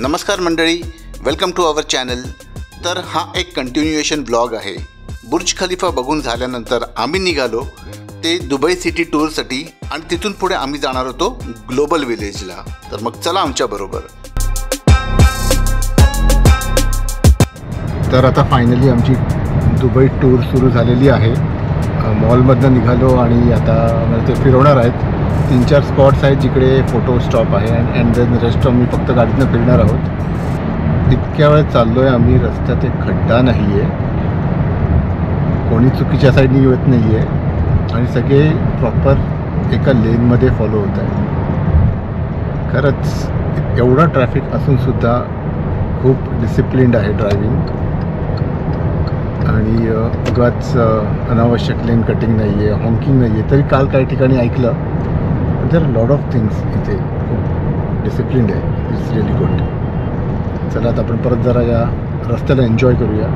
नमस्कार मंडळी, welcome to our channel. तर हा एक कंटिन्युएशन ब्लॉग आहे। बुर्ज खलिफा बघून झाल्यानंतर आम्ही निघालो ते दुबई सिटी टूरसाठी आणि तिथून पुढे आम्ही जाणार होतो ग्लोबल विलेजला। तर मग चला आमच्या बरोबर। तर आता फायनली आमची दुबई टूर सुरू झालेली आहे। मॉलमधनं निघालो आणि आता मला ते फिरवणार आहेत। 3-4 स्पॉट्स आहेत जिकडे फोटो स्टॉप आहे अँड देन रेस्ट आम्ही फक्त गाडीतनं फिरणार आहोत। इतक्या वेळ चाललो आहे आम्ही, रस्त्यात एक खड्डा नाही आहे, कोणी चुकीच्या साईडनी येत नाही आहे आणि सगळे प्रॉपर एका लेनमध्ये फॉलो होत आहे। खरंच एवढा ट्रॅफिक असूनसुद्धा खूप डिसिप्लिन्ड आहे ड्रायव्हिंग आणि उगाच अनावश्यक लेन कटिंग नाही आहे, हॉकिंग नाही आहे। तरी काल काही ठिकाणी ऐकलं देर लॉट ऑफ थिंग्स इथे खूप डिसिप्लिन्ड आहे। It's really good. चला आता आपण परत जरा या रस्त्याला एन्जॉय करूया।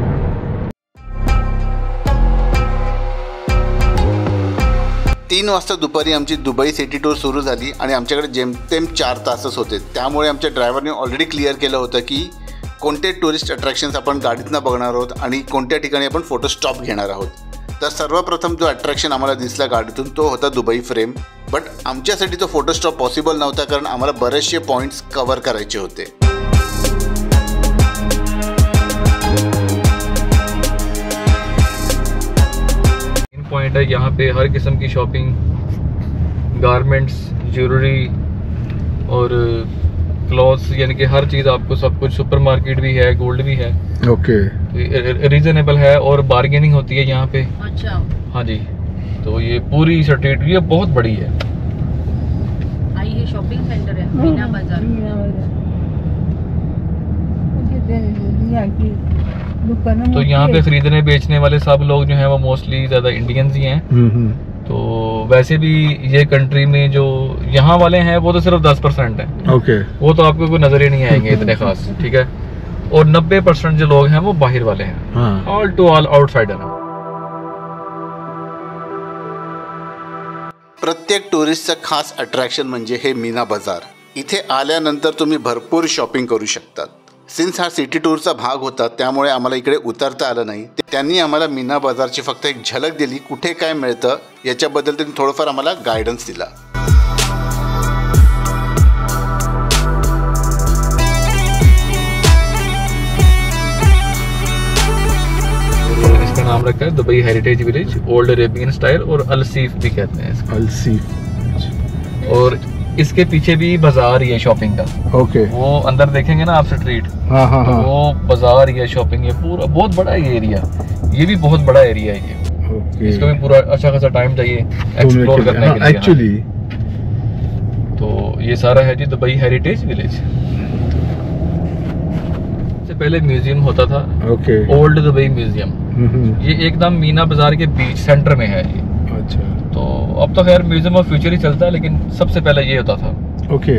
तीन वाजता दुपारी आमची दुबई सिटी टूर सुरू झाली आणि आमच्याकडे जेमतेम 4 तासच होते। त्यामुळे आमच्या ड्रायव्हरने ऑलरेडी क्लिअर केलं होतं की कोणते टुरिस्ट अट्रॅक्शन्स आपण गाडीतनं बघणार आहोत आणि कोणत्या ठिकाणी आपण फोटो स्टॉप घेणार आहोत। तर सर्वप्रथम जो अट्रॅक्शन आम्हाला दिसला गाडीतून तो होता दुबई फ्रेम। बट आमच्यासाठी तो फोटो स्टॉप पॉसिबल नव्हता कारण आम्हाला बरेचसे पॉईंट्स कव्हर करायचे होते। पॉइंट है यहाँ पे हर किस्म की शॉपिंग, गारमेंट्स, ज्वेलरी और क्लॉथ्स, यानी कि हर चीज़ आपको सब कुछ, सुपरमार्केट भी है, गोल्ड भी है। ओके, रीजनेबल है और बार्गेनिंग होती है यहाँ पे। अच्छा, हाँ जी। तो ये पूरी स्ट्रीट ये बहुत बड़ी है। ये शॉपिंग सेंटर है मीना बाजार। तो यहाँ पे खरीदने बेचने वाले सब लोग जो हैं वो मोस्टली ज़्यादा इंडियंस ही हैं। तो वैसे भी ये कंट्री में जो यहाँ वाले हैं वो तो सिर्फ 10% है। ओके, वो तो आपको कोई नजर ही नहीं आएंगे इतने खास, ठीक है। और 90% जो लोग हैं वो बाहर वाले हैं, ऑल टू ऑल आउटसाइडर। प्रत्येक टुरिस्टचं खास अट्रॅक्शन म्हणजे हे मीना बाजार। इथे आल्यानंतर तुम्ही भरपूर शॉपिंग करू शकतात। सिन्स हा सिटी टूरचा भाग होता त्यामुळे आम्हाला इकडे उतरता आलं नाही। त्यांनी आम्हाला मीना बाजारची फक्त एक झलक दिली, कुठे काय मिळतं याच्याबद्दल त्यांनी थोडंफार आम्हाला गायडन्स दिला। इसका नाम रखा है Dubai heritage village, old Arabian style और अलसीफ भी कहते हैं इसको। अलसीफ। और इसके पीछे भी बाजार ही है शॉपिंग का। ओके, वो अंदर देखेंगे ना आप स्ट्रीट, हाँ हाँ हाँ, वो बाजार ही है, शॉपिंग, ये पूरा बहुत बड़ा ये एरिया, ये भी बहुत बड़ा एरिया है ये। ओके, इसको भी पूरा अच्छा खासा टाइम चाहिए एक्सप्लोर करने के लिए एक्चुअली। तो ये सारा है जी दुबई हेरिटेज विलेज। से पहले म्यूजियम होता था, ओके, ओल्ड दुबई म्यूजियम। ये एकदम मीना बाजार के बीच सेंटर में है ये। अच्छा, तो अब तो खैर म्यूजियम ऑफ फ्यूचर ही चलता है, लेकिन सबसे पहले ये होता था। ओके।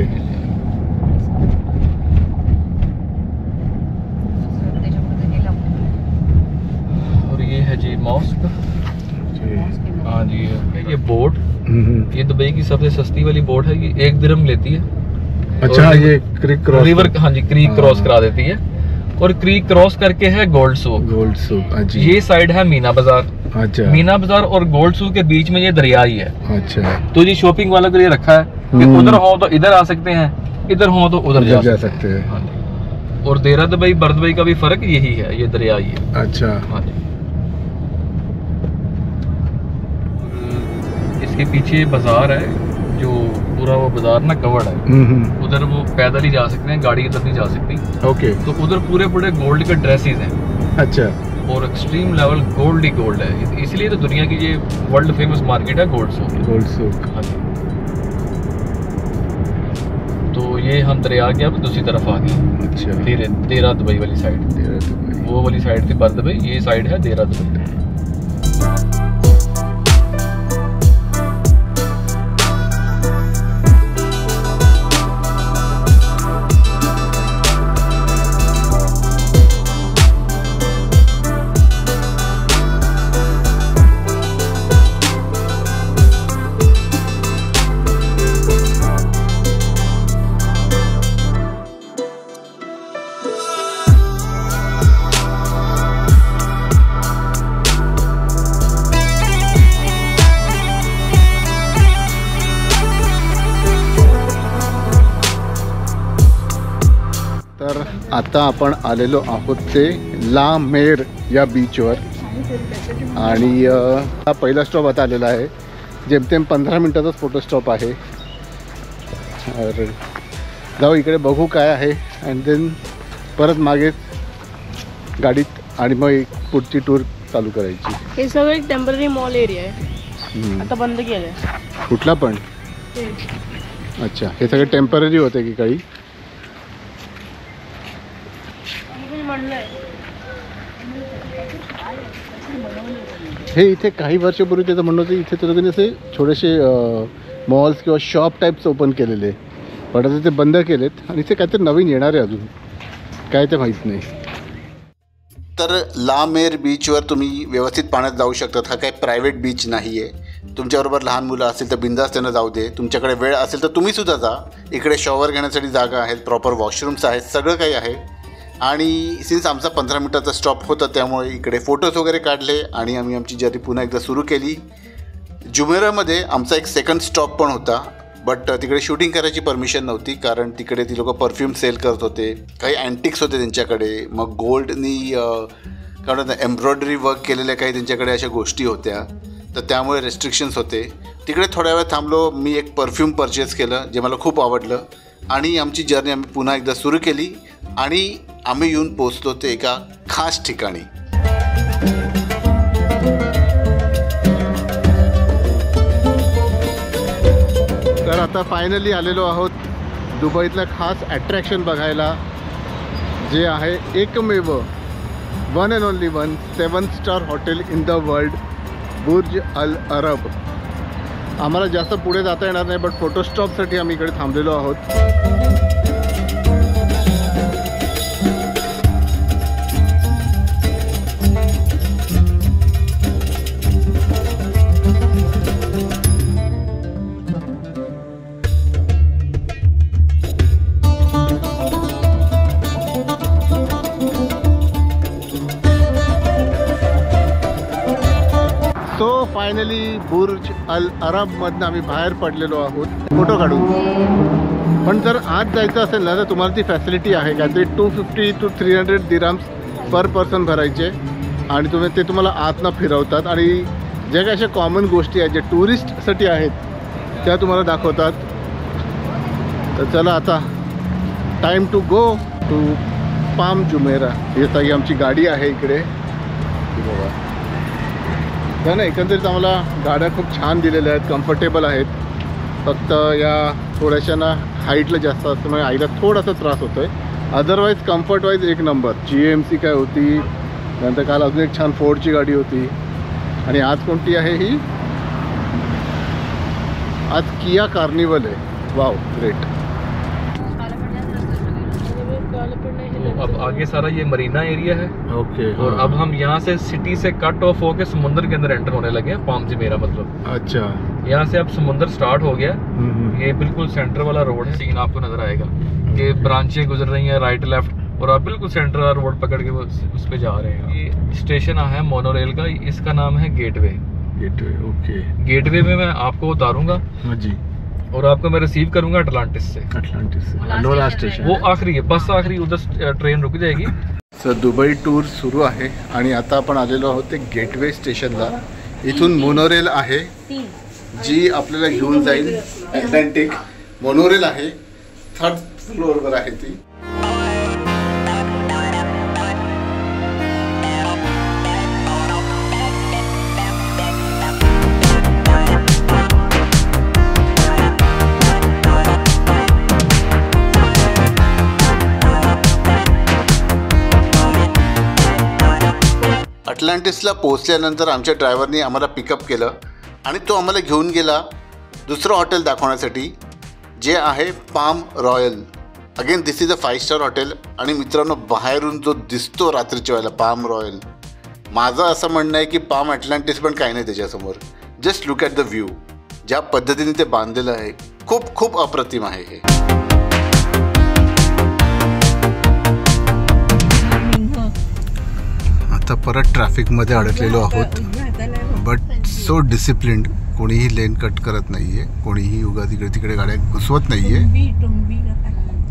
और ये है जी मॉस्क। हाँ जी, ये बोट, ये दुबई की सबसे सस्ती वाली बोट है, ये 1 दिरहम लेती है। अच्छा, ये क्रीक क्रॉस, रिवर, हाँ जी, क्रीक क्रॉस करा देती है। और क्रीक क्रॉस करके है गोल्ड सूक। गोल्ड सूक, अच्छा। ये साइड है मीना बाजार। अच्छा, मीना बाजार और गोल्ड सूक के बीच में ये दरिया ही है। अच्छा, तो ये शॉपिंग वालों के लिए रखा है कि उधर हो तो इधर आ सकते हैं, इधर हो तो उधर जा सकते हैं। हाँ जी। और देरा दुबई बर दुबई का भी फर्क यही है, ये दरिया ही है। अच्छा, हाँ जी। इसके पीछे बाजार है, जो पूरा वो बाजार ना कवर्ड है। उधर वो पैदल ही जा सकते हैं, गाड़ी इधर नहीं जा सकती। ओके। तो उधर पूरे पूरे गोल्ड के ड्रेसेस हैं। अच्छा, और एक्सट्रीम लेवल गोल्ड ही गोल्ड है, इसलिए तो दुनिया की ये वर्ल्ड फेमस मार्केट है गोल्ड सूक। गोल्ड सूक, हाँ जी। तो ये हम दरिया के अब दूसरी तरफ आ गए। अच्छा, देरा दुबई वाली साइड। देरा दुबई, वो वाली साइड थी बर दुबई, ये साइड है देरा दुबई। तर आता आपण आलेलो आहोत ते ला मेर या बीचवर आणि हा पहिला स्टॉप आता आलेला आहे. जेमतेम 15 मिनिटाचाच फोटो स्टॉप आहे. तर जाऊ इकडे बघू काय आहे अँड देन परत मागे गाडीत आणि मग एक पुढची टूर चालू करायची. हे सगळं एक टेम्पररी मॉल एरिया आहे, आता बंद केलं आहे. कुठला पण? अच्छा, हे सगळे टेम्पररी होते की काही? हे इथे काही वर्षापूर्वी त्याचं म्हणणं होतं इथे तर लोकांनी असे छोटेसे मॉल्स किंवा शॉप टाईप्स ओपन केलेले, पण आता ते बंद केलेत आणि इथे काहीतरी नवीन येणार आहे अजून, काय ते माहीत नाही. तर ला मेर बीचवर तुम्ही व्यवस्थित पाण्यात जाऊ शकतात. हा काही प्रायव्हेट बीच नाही आहे. तुमच्याबरोबर लहान मुलं असतील तर बिंदास त्यांना जाऊ दे. तुमच्याकडे वेळ असेल तर तुम्हीसुद्धा जा. इकडे शॉवर घेण्यासाठी जागा आहेत, प्रॉपर वॉशरूम्स आहेत, सगळं काही आहे. आणि सिन्स आमचा 15 मिनिटाचा स्टॉप होता त्यामुळे इकडे फोटोज वगैरे काढले आणि आम्ही आमची जर्नी पुन्हा एकदा सुरू केली. जुमेरामध्ये आमचा एक सेकंड स्टॉप पण होता, बट तिकडे शूटिंग करायची परमिशन नव्हती कारण तिकडे ती लोकं परफ्यूम सेल करत होते. काही अँटिक्स होते त्यांच्याकडे, मग गोल्डनी कारण एम्ब्रॉयडरी वर्क केलेल्या काही त्यांच्याकडे अशा गोष्टी होत्या, तर त्यामुळे रेस्ट्रिक्शन्स होते. तिकडे थोड्या वेळ थांबलो. मी एक परफ्यूम परचेस केलं जे मला खूप आवडलं आणि आमची जर्नी आम्ही पुन्हा एकदा सुरू केली आणि आम्ही येऊन पोचलो ते एका खास ठिकाणी. तर आता फायनली आलेलो आहोत दुबईतलं खास अट्रॅक्शन बघायला, जे आहे एकमेव one and only one 7 star hotel in the world, Burj Al Arab. आम्हाला जास्त पुढे जाता येणार नाही, बट फोटो स्टॉपसाठी आम्ही इकडे थांबलेलो आहोत. सो फायनली बुर्ज अल अरबमधनं आम्ही बाहेर पडलेलो आहोत फोटो काढून. पण जर आत जायचं असेल ना तर तुम्हाला ती फॅसिलिटी आहे, काहीतरी 250 to 300 दिराम्स पर पर्सन भरायचे आणि ते तुम्हाला आतनं फिरवतात आणि ज्या काही अशा कॉमन गोष्टी आहेत ज्या टुरिस्टसाठी आहेत त्या तुम्हाला दाखवतात. तर चला आता time to go to Palm Jumeirah. येता ही आमची गाडी आहे इकडे बघा. तर ना एकंदरीत आम्हाला गाड्या खूप छान दिलेल्या आहेत, कम्फर्टेबल आहेत. फक्त या थोड्याशा ना हाईटला जास्त असल्यामुळे आईला थोडासा त्रास होतो आहे. अदरवाईज कम्फर्ट वाईज एक नंबर. GMC काय होती, नंतर काल अजून एक छान फोर्डची गाडी होती आणि आज कोणती आहे ही? आज किया कार्निवल आहे. Wow, great. अब आगे सारा ये मरीना एरिया है. ओके. और अब हम यहाँ से सिटी से कट ऑफ होके समुद्र के अंदर एंटर होने लगे हैं. पाम जुमेरा मतलब. अच्छा. यहाँ से अब समुद्र स्टार्ट हो गया. ये बिल्कुल सेंटर वाला रोड है. सीन आपको नजर आएगा कि ब्रांचें गुजर रही हैं राइट लेफ्ट, और आप बिल्कुल सेंटर वाला रोड पकड़ के उस पे जा रहे हैं. ये स्टेशन है मोनोरेल का, इसका नाम है गेटवे. गेटवे. ओके. गेटवे में मैं आपको उतारूंगा. हाँ जी. और आपको मैं रिसीव करूंगा अटलांटिस से. लास्ट स्टेशन वो आखिरी है, बस आखिरी, उधर ट्रेन रुक जाएगी. सर दुबई टूर सुरू आहे आणि आता आपण आलेलो आहोत ते गेटवे स्टेशनला. इथून मोनोरेल आहे जी आपल्याला घेऊन जाईल अटलांटिक. मोनोरेल आहे, 3rd फ्लोअरवर आहे ती. अटलांटिसला पोहोचल्यानंतर आमच्या ड्रायव्हरने आम्हाला पिकअप केलं आणि तो आम्हाला घेऊन गेला दुसरं हॉटेल दाखवण्यासाठी, जे आहे palm royal. Again this is a 5 star hotel. आणि मित्रांनो, बाहेरून जो दिसतो रात्रीच्या वेळेला पाम रॉयल, माझं असं म्हणणं आहे की पाम अटलांटिस पण काही नाही त्याच्यासमोर. Just look at the view. ज्या पद्धतीने ते बांधलेलं आहे, खूप खूप अप्रतिम आहे हे. आता परत ट्रॅफिकमध्ये अडकलेलो आहोत, बट सो डिसिप्लिन्ड. कोणीही लेन कट करत नाही आहे, कोणीही उगाच इकडे तिकडे गाड्या घुसवत नाही आहे.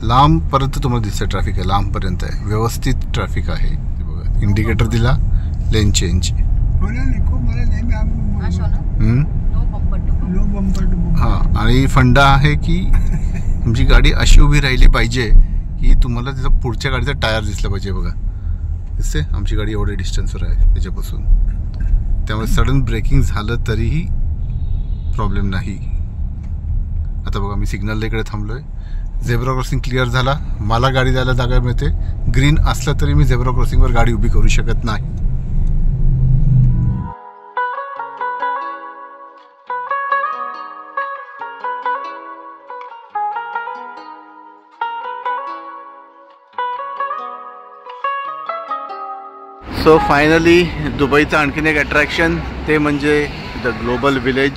लांबपर्यंत तुम्हाला दिसतं ट्रॅफिक आहे, लांबपर्यंत आहे, व्यवस्थित ट्रॅफिक आहे. हे बघा इंडिकेटर दिला, लेन चेंज. हां आणि फंडा आहे की तुमची गाडी अशी उभी राहिली पाहिजे की तुम्हाला त्याचा पुढच्या गाडीचा टायर दिसला पाहिजे. बघा दिसते आमची गाडी एवढ्या डिस्टन्सवर आहे त्याच्यापासून, त्यामुळे सडन ब्रेकिंग झालं तरीही प्रॉब्लेम नाही. आता बघा मी सिग्नलला इकडे थांबलो आहे, झेब्रा क्रॉसिंग क्लिअर झाला, मला गाडी जायला जागा मिळते. ग्रीन असलं तरी मी झेब्रा क्रॉसिंगवर गाडी उभी करू शकत नाही. सो फायनली दुबईचं आणखीन एक अट्रॅक्शन ते म्हणजे द ग्लोबल विलेज.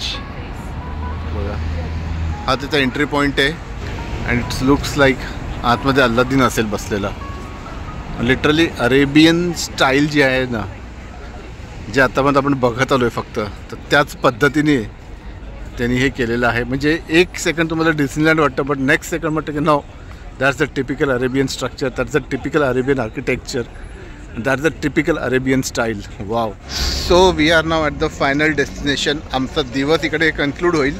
बघा हा त्याचा एंट्री पॉईंट आहे अँड इट्स लुक्स लाईक आतमध्ये अल्लादीन असेल बसलेला. लिटरली अरेबियन स्टाईल जी आहे ना, जे आतापर्यंत आपण बघत आलो आहे फक्त, तर त्याच पद्धतीने त्यांनी हे केलेलं आहे. म्हणजे एक सेकंड तुम्हाला डिस्नीलँड वाटतं, बट नेक्स्ट सेकंड वाटतं की no, that's the typical Arabian structure, that's the typical Arabian architecture, that's the typical Arabian style. Wow. So we are now at the final destination. आमचा दिवस इकडे कन्क्लूड होईल.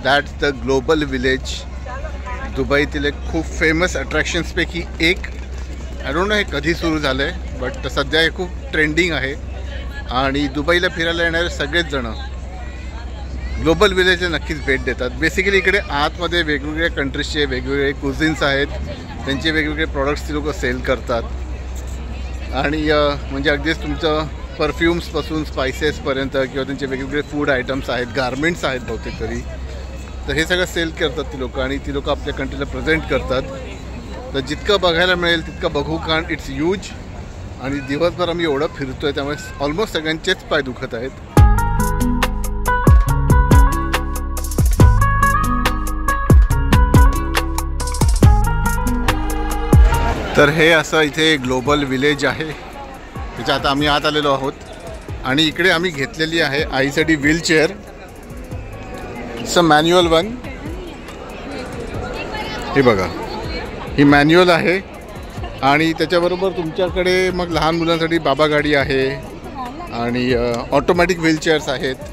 That's the global village. दुबईतील एक खूप famous अट्रॅक्शन्सपैकी एक. I don't know हे कधी सुरू झालं आहे, बट सध्या हे खूप ट्रेंडिंग आहे आणि दुबईला फिरायला येणारे सगळेच जण ग्लोबल विलेजला नक्कीच भेट देतात. बेसिकली इकडे आतमध्ये वेगवेगळ्या कंट्रीजचे वेगवेगळे कुझिन्स आहेत, त्यांचे वेगवेगळे प्रॉडक्ट्स ती लोक सेल करतात आणि म्हणजे अगदीच तुमचं परफ्युम्सपासून स्पायसेसपर्यंत किंवा त्यांचे वेगवेगळे फूड आयटम्स आहेत, गारमेंट्स आहेत बहुतेक तरी, तर हे सगळं सेल करतात ती लोक आणि ती लोक आपल्या कंट्रीला प्रेझेंट करतात. तर जितकं बघायला मिळेल तितकं बघू, कारण इट्स ह्यूज आणि दिवसभर आम्ही एवढं फिरतो आहे त्यामुळे ऑलमोस्ट सगळ्यांचेच पाय दुखत आहेत. तर हे असं इथे ग्लोबल विलेज आहे, त्याच्या आता आम्ही आत आलेलो आहोत आणि इकडे आम्ही घेतलेली आहे आईसाठी wheelchair. It's a manual one. हे बघा ही मॅन्युअल आहे आणि त्याच्याबरोबर तुमच्याकडे मग लहान मुलांसाठी बाबा गाडी आहे आणि ऑटोमॅटिक व्हीलचेअर्स आहेत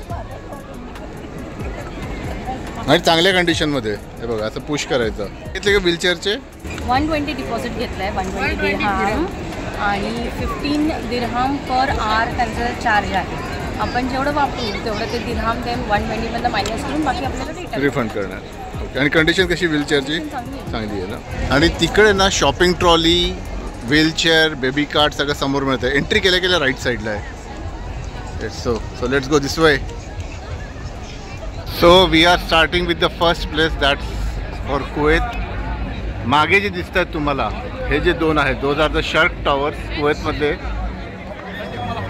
आणि चांगल्या कंडिशनमध्ये. हे बघा असं पुश करायचं. घेतले का व्हीलचेअरचे 120 डिपॉझिट घेतलं आहे, 120 दिरहाम आणि 15 दिरहाम पर आवर त्यांचं चार्ज आहे. आपण जेवढं वापरू तेवढं ते दिरहाम ते 120मधलं मायनस करून बाकी आपल्याला रिफंड करणार. ओके. आणि कंडिशन कशी व्हीलचेअरची? चांगली आहे ना. आणि तिकडे ना shopping trolley, wheelchair, baby cart सगळं समोर मिळतं. एंट्री केल्या केल्या राईट साईडला आहे. So let's go this way. So we are starting with the first place that's for Kuwait. मागे जे दिसत आहेत तुम्हाला हे जे दोन आहेत, those are the Sharq towers कुवेतमधले.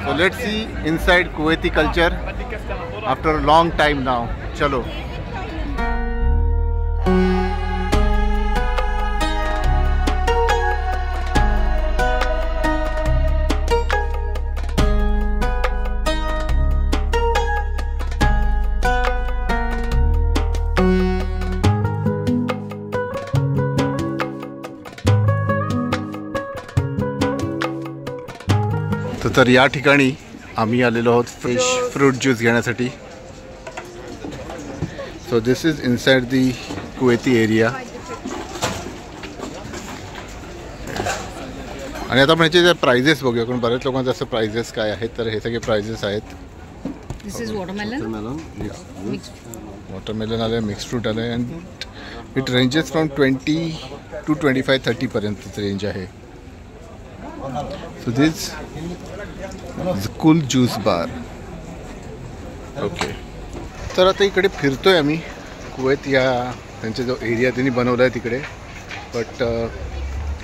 So let's see inside Kuwaiti culture after a long time now. चलो. तर या ठिकाणी आम्ही आलेलो आहोत फ्रेश फ्रूट ज्यूस घेण्यासाठी. So this is inside the Kuwaiti area. आणि आता आपण ह्याचे जे प्राइजेस बघूया, कारण बऱ्याच लोकांचं असं प्राइजेस काय आहेत, तर हे सगळे प्राइजेस आहेत. दिस इज वॉटरमेलन. वॉटरमेलन आलं आहे, मिक्स फ्रूट आलं आहे and it ranges from 20 to 25-30 पर्यंतच रेंज आहे. So this cool juice bar. Okay. तर आता इकडे फिरतोय आम्ही कुवेत या त्यांचा जो एरिया त्यांनी बनवला आहे तिकडे, बट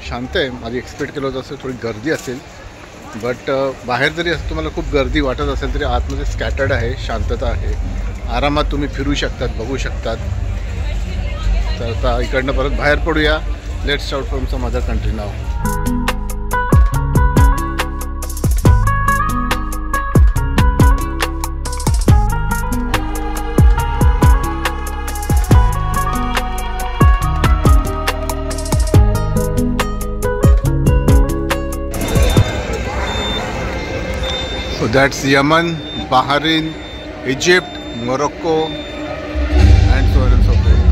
शांत आहे. माझी एक्सपेक्ट केलं होतं असं थोडी गर्दी असेल, बट बाहेर जरी असं तुम्हाला खूप गर्दी वाटत असेल तरी आतमध्ये स्कॅटर्ड आहे, शांतता आहे, आरामात तुम्ही फिरू शकतात, बघू शकतात. तर आता इकडनं परत बाहेर पडूया. Let's out from some other country now. That's Yemen, Bahrain, Egypt, Morocco, and so on and so forth.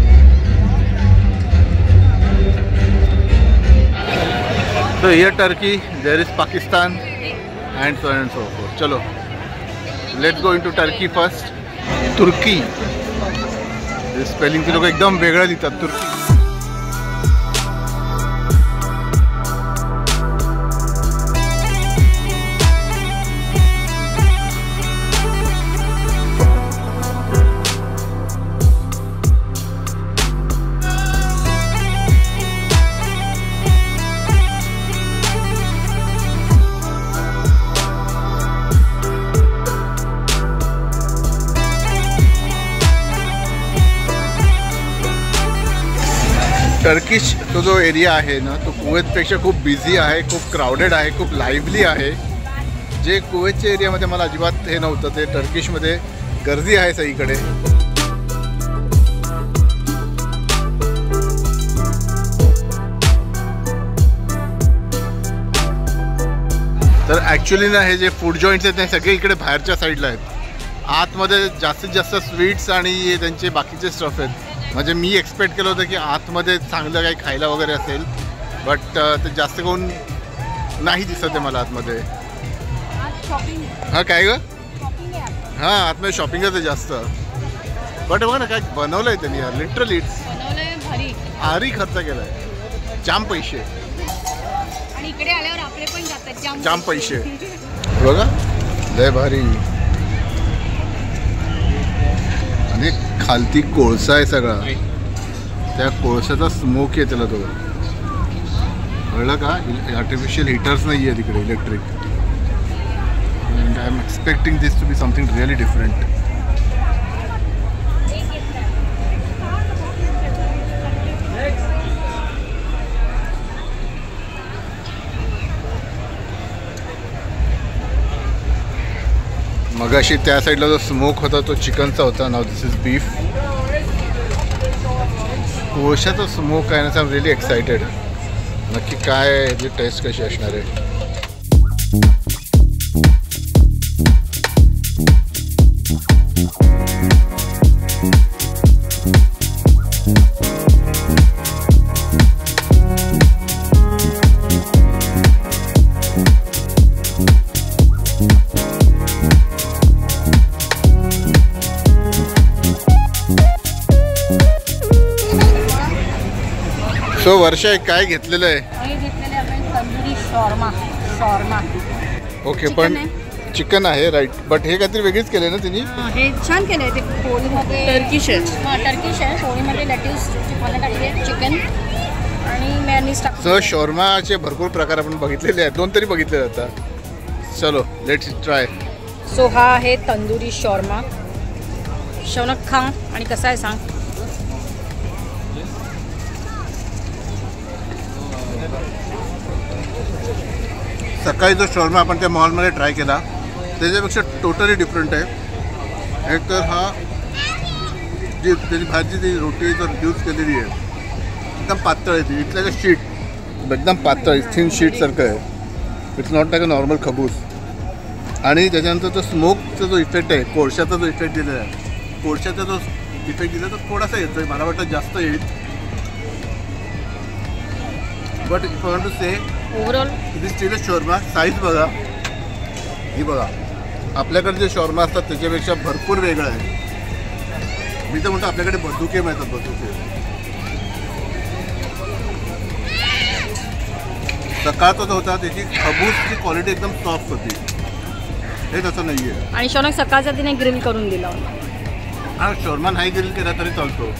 So here Turkey, there is Pakistan, and so on and so forth. Chalo, let's go into Turkey first. Turkey. Spelling ते लोक एकदम वेगळं लिहितात. तुर्की. Turkish तो जो area आहे ना तो कुवेतपेक्षा खूप बिझी आहे, खूप क्राउडेड आहे, खूप लाईव्हली आहे. जे कुवेतच्या एरियामध्ये मला अजिबात हे नव्हतं ते टर्किशमध्ये गर्दी आहे सगळीकडे. तर ॲक्च्युली ना हे जे फूड जॉईंट्स आहेत ते सगळे इकडे बाहेरच्या साईडला आहेत. आतमध्ये जास्तीत जास्त स्वीट्स आणि त्यांचे बाकीचे स्टफ आहेत. म्हणजे मी एक्सपेक्ट केलं होतं की आतमध्ये चांगलं काही खायला वगैरे असेल, बट ते जास्त करून नाही दिसत आहे मला आतमध्ये. हां काय ग? हां आतमध्ये शॉपिंगच आहे जास्त. बट बघा ना काय बनवलं आहे त्यांनी यार, लिटरली भारी खर्च केला आहे, जाम पैसे. आणि इकडे आल्यावर आपले पण जातात जाम पैसे. बघा लय भारी. आणि खालती कोळसा आहे सगळा, त्या कोळशाचा स्मोक आहे त्याला. तो कळलं का? आर्टिफिशियल हिटर्स नाही आहे तिकडे, electric. And I am expecting this to be something really different. मगाशी त्या साईडला जो स्मोक होता तो चिकनचा होता. नाव दिस इज बीफ. कोळशाचा स्मोक आहे ना, आय एम रिअली एक्सायटेड. नक्की काय याची टेस्ट कशी असणार आहे. सो वर्षा काय घेतलेलं आहे? घेतलेले आपण तंदुरी शॉर्मा. ओके पण चिकन आहे राईट, बट हे काहीतरी वेगळीच केलं ना तिने. हे छान केलं आहे. ते पोळीमध्ये टर्किश आहे. टर्किश आहे. पोळीमध्ये लेट्यूस चिकन टाकले, चिकन आणि मेयोनीज टाकले. सो शॉर्माचे भरपूर प्रकार आपण बघितलेले आहेत, 2 तरी बघितले जातात. चलो लेट्स ट्राय. सो हा आहे तंदुरी शॉर्मा. शौनक खा आणि कसा आहे सांग. सकाळी जो शॉर्मा आपण त्या मॉलमध्ये ट्राय केला त्याच्यापेक्षा टोटली डिफरंट आहे. एक तर हा जी त्याची भाजी ती रोटी जर यूज केलेली आहे एकदम पातळ आहे. ती इथल्या शीट एकदम पातळ थिन शीटसारखं आहे. It's not like a normal खबूस. आणि त्याच्यानंतर तो स्मोकचा जो इफेक्ट आहे, कोळशाचा जो इफेक्ट दिलेला आहे, कोळशाचा जो इफेक्ट दिला तो थोडासा येतो आहे. मला वाटतं जास्त येईल. But if I want to say overall this steel shawarma. Size बघा, ही बघा. आपल्याकडे जे शॉर्मा असतात त्याच्यापेक्षा भरपूर वेगळं आहे. मी तर म्हणतो आपल्याकडे बंदुके मिळतात, बंदुके. सकाळचा जो होता त्याची खबूसची क्वालिटी एकदम सॉफ्ट होती. हे तसं नाही आहे. आणि शौनक सकाळचा तिने ग्रिल करून दिला. हा शॉर्मा नाही ग्रिल केला तरी चालतो.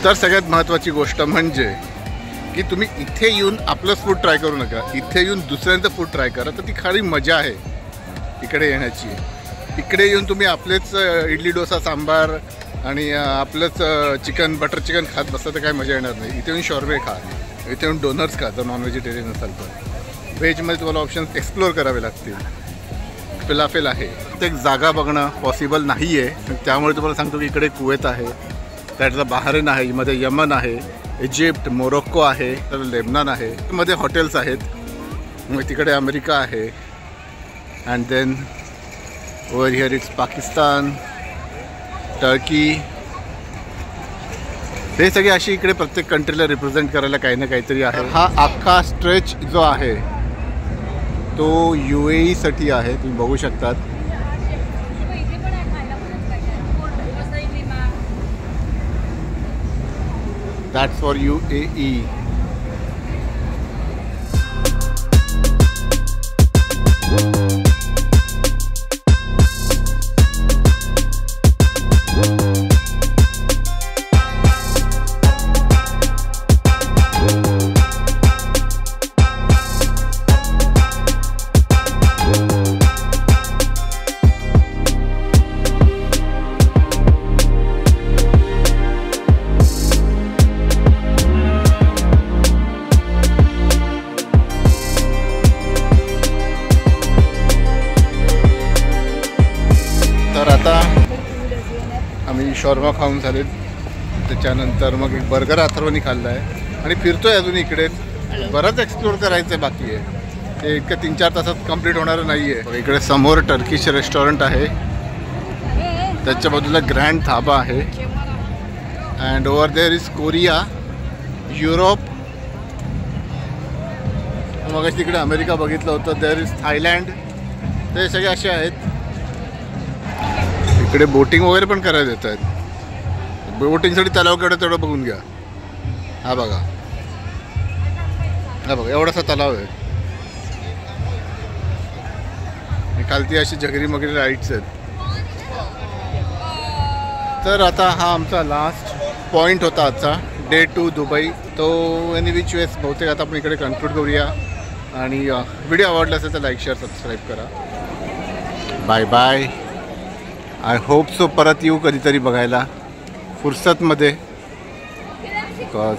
तर सगळ्यात महत्त्वाची गोष्ट म्हणजे की तुम्ही इथे येऊन आपलंच फूड ट्राय करू नका. इथे येऊन दुसऱ्यांचं फूड ट्राय करा. तर ती खरी मजा आहे इकडे येण्याची. इकडे येऊन तुम्ही आपलेच इडली डोसा सांबार आणि आपलंच चिकन बटर चिकन खात बसता तर काय मजा येणार नाही. इथे येऊन शॉर्मे खा, इथे येऊन डोनर्स खा जर नॉन व्हेजिटेरियन असाल तर. व्हेजमध्ये तुम्हाला ऑप्शन्स एक्सप्लोअर करावे लागतील. फिलाफेल आहे. प्रत्येक जागा बघणं पॉसिबल नाही आहे. त्यामुळे तुम्हाला सांगतो की इकडे कुवेत आहे, त्यातला बहारीन आहे, मध्ये यमन आहे, इजिप्त, मोरोक्को आहे, तर लेबनान आहे. मध्ये हॉटेल्स आहेत. मग तिकडे अमेरिका आहे and then over here it's Pakistan, Turkey. हे सगळे अशी इकडे प्रत्येक कंट्रीला रिप्रेझेंट करायला काही ना काहीतरी आहे. हा अख्खा स्ट्रेच जो आहे तो UAE साठी आहे, तुम्ही बघू शकतात. That's for UAE. तर आता आम्ही शॉर्मा खाऊन झाले, त्याच्यानंतर मग एक बर्गर अथर्वनी खाल्ला आहे आणि फिरतोय अजून इकडे. बरंच एक्सप्लोअर करायचं आहे बाकी आहे, ते इतकं 3-4 तासात कंप्लीट होणारं नाही आहे. इकडे समोर टर्किश रेस्टॉरंट आहे, त्याच्या बाजूला ग्रँड धाबा आहे and over there is Korea, Europe. मग तिकडे अमेरिका बघितलं होतं. There is Thailand. ते सगळे असे आहेत. इकडे बोटिंग वगैरे पण करायला देत आहेत. बोटिंगसाठी तलाव केवढं तेवढं बघून घ्या. हा बघा, हा बघा एवढासा तलाव आहे. खालती अशी जगरी मगरी राईड्स आहेत. तर आता हा आमचा लास्ट पॉईंट होता आजचा, डे 2 दुबई. तो एनी विच वेज बहुतेक आता आपण इकडे कन्क्लूड करूया. आणि व्हिडिओ आवडला असेल तर लाईक, शेअर, सबस्क्राईब करा. Bye bye. I hope so परत येऊ कधीतरी बघायला फुर्सतमध्ये. बिकॉज